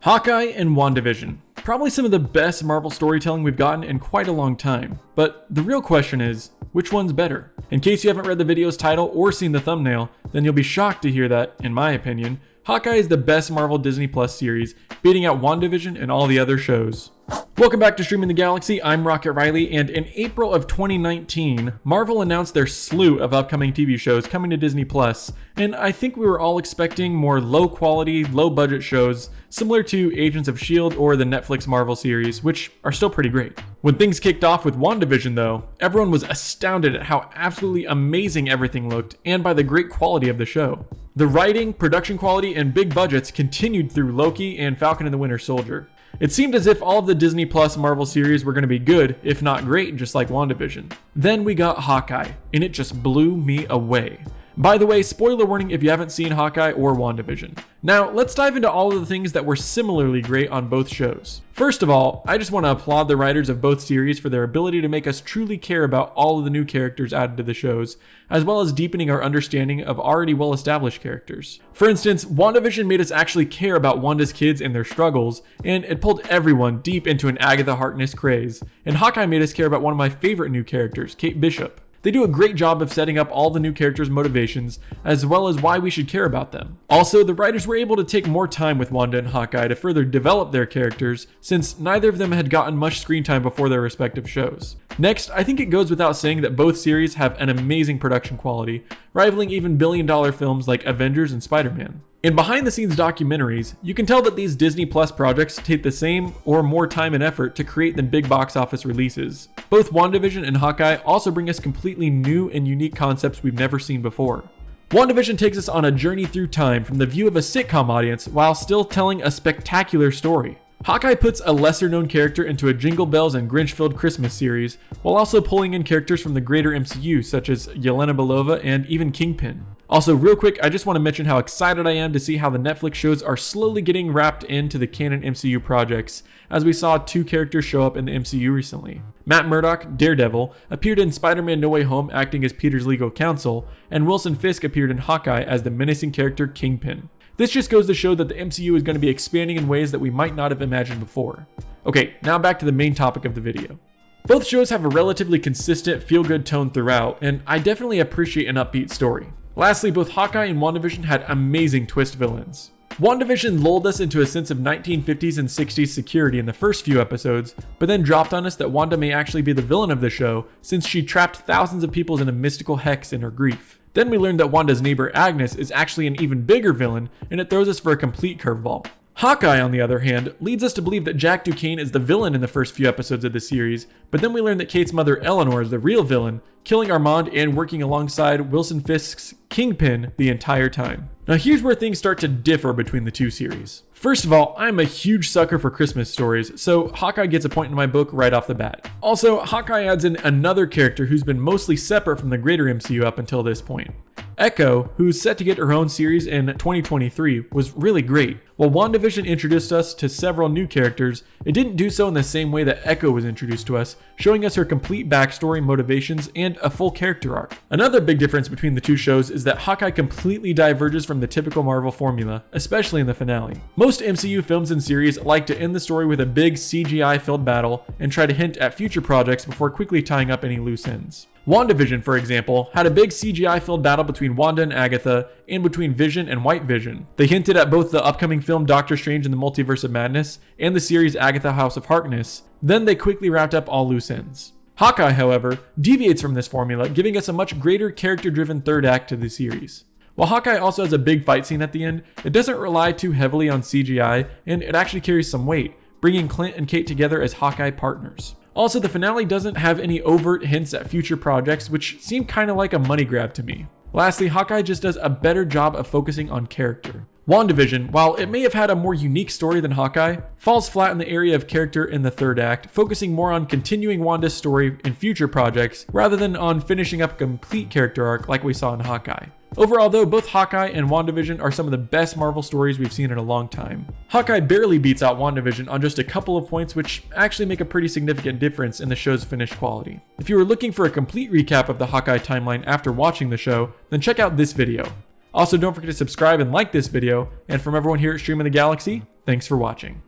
Hawkeye and WandaVision. Probably some of the best Marvel storytelling we've gotten in quite a long time. But the real question is, which one's better? In case you haven't read the video's title or seen the thumbnail, then you'll be shocked to hear that, in my opinion, Hawkeye is the best Marvel Disney Plus series, beating out WandaVision and all the other shows. Welcome back to Streaming the Galaxy, I'm Rocket Riley, and in April of 2019, Marvel announced their slew of upcoming TV shows coming to Disney Plus, and I think we were all expecting more low-quality, low-budget shows, similar to Agents of S.H.I.E.L.D. or the Netflix Marvel series, which are still pretty great. When things kicked off with WandaVision though, everyone was astounded at how absolutely amazing everything looked, and by the great quality of the show. The writing, production quality, and big budgets continued through Loki and Falcon and the Winter Soldier. It seemed as if all of the Disney Plus Marvel series were going to be good, if not great, just like WandaVision. Then we got Hawkeye, and it just blew me away. By the way, spoiler warning if you haven't seen Hawkeye or WandaVision. Now, let's dive into all of the things that were similarly great on both shows. First of all, I just want to applaud the writers of both series for their ability to make us truly care about all of the new characters added to the shows, as well as deepening our understanding of already well-established characters. For instance, WandaVision made us actually care about Wanda's kids and their struggles, and it pulled everyone deep into an Agatha Harkness craze. And Hawkeye made us care about one of my favorite new characters, Kate Bishop. They do a great job of setting up all the new characters' motivations, as well as why we should care about them. Also, the writers were able to take more time with Wanda and Hawkeye to further develop their characters, since neither of them had gotten much screen time before their respective shows. Next, I think it goes without saying that both series have an amazing production quality, rivaling even billion-dollar films like Avengers and Spider-Man. In behind-the-scenes documentaries, you can tell that these Disney Plus projects take the same or more time and effort to create than big box office releases. Both WandaVision and Hawkeye also bring us completely new and unique concepts we've never seen before. WandaVision takes us on a journey through time from the view of a sitcom audience while still telling a spectacular story. Hawkeye puts a lesser-known character into a Jingle Bells and Grinch-filled Christmas series, while also pulling in characters from the greater MCU such as Yelena Belova and even Kingpin. Also, real quick, I just want to mention how excited I am to see how the Netflix shows are slowly getting wrapped into the canon MCU projects, as we saw two characters show up in the MCU recently. Matt Murdock, Daredevil, appeared in Spider-Man No Way Home acting as Peter's legal counsel, and Wilson Fisk appeared in Hawkeye as the menacing character Kingpin. This just goes to show that the MCU is going to be expanding in ways that we might not have imagined before. Okay, now back to the main topic of the video. Both shows have a relatively consistent feel-good tone throughout, and I definitely appreciate an upbeat story. Lastly, both Hawkeye and WandaVision had amazing twist villains. WandaVision lulled us into a sense of 1950s and 60s security in the first few episodes, but then dropped on us that Wanda may actually be the villain of the show since she trapped thousands of people in a mystical hex in her grief. Then we learned that Wanda's neighbor Agnes is actually an even bigger villain, and it throws us for a complete curveball. Hawkeye, on the other hand, leads us to believe that Jack Duquesne is the villain in the first few episodes of the series, but then we learn that Kate's mother Eleanor is the real villain, killing Armand and working alongside Wilson Fisk's Kingpin the entire time. Now here's where things start to differ between the two series. First of all, I'm a huge sucker for Christmas stories, so Hawkeye gets a point in my book right off the bat. Also, Hawkeye adds in another character who's been mostly separate from the greater MCU up until this point. Echo, who's set to get her own series in 2023, was really great. While WandaVision introduced us to several new characters, it didn't do so in the same way that Echo was introduced to us, showing us her complete backstory, motivations, and a full character arc. Another big difference between the two shows is that Hawkeye completely diverges from the typical Marvel formula, especially in the finale. Most MCU films and series like to end the story with a big CGI-filled battle and try to hint at future projects before quickly tying up any loose ends. WandaVision, for example, had a big CGI-filled battle between Wanda and Agatha, and between Vision and White Vision. They hinted at both the upcoming film Doctor Strange in the Multiverse of Madness and the series Agatha House of Harkness, then they quickly wrapped up all loose ends. Hawkeye, however, deviates from this formula, giving us a much greater character-driven third act to the series. While Hawkeye also has a big fight scene at the end, it doesn't rely too heavily on CGI, and it actually carries some weight, bringing Clint and Kate together as Hawkeye partners. Also, the finale doesn't have any overt hints at future projects, which seem kind of like a money grab to me. Lastly, Hawkeye just does a better job of focusing on character. WandaVision, while it may have had a more unique story than Hawkeye, falls flat in the area of character in the third act, focusing more on continuing Wanda's story in future projects rather than on finishing up a complete character arc like we saw in Hawkeye. Overall though, both Hawkeye and WandaVision are some of the best Marvel stories we've seen in a long time. Hawkeye barely beats out WandaVision on just a couple of points which actually make a pretty significant difference in the show's finished quality. If you were looking for a complete recap of the Hawkeye timeline after watching the show, then check out this video. Also, don't forget to subscribe and like this video, and from everyone here at Stream in the Galaxy, thanks for watching.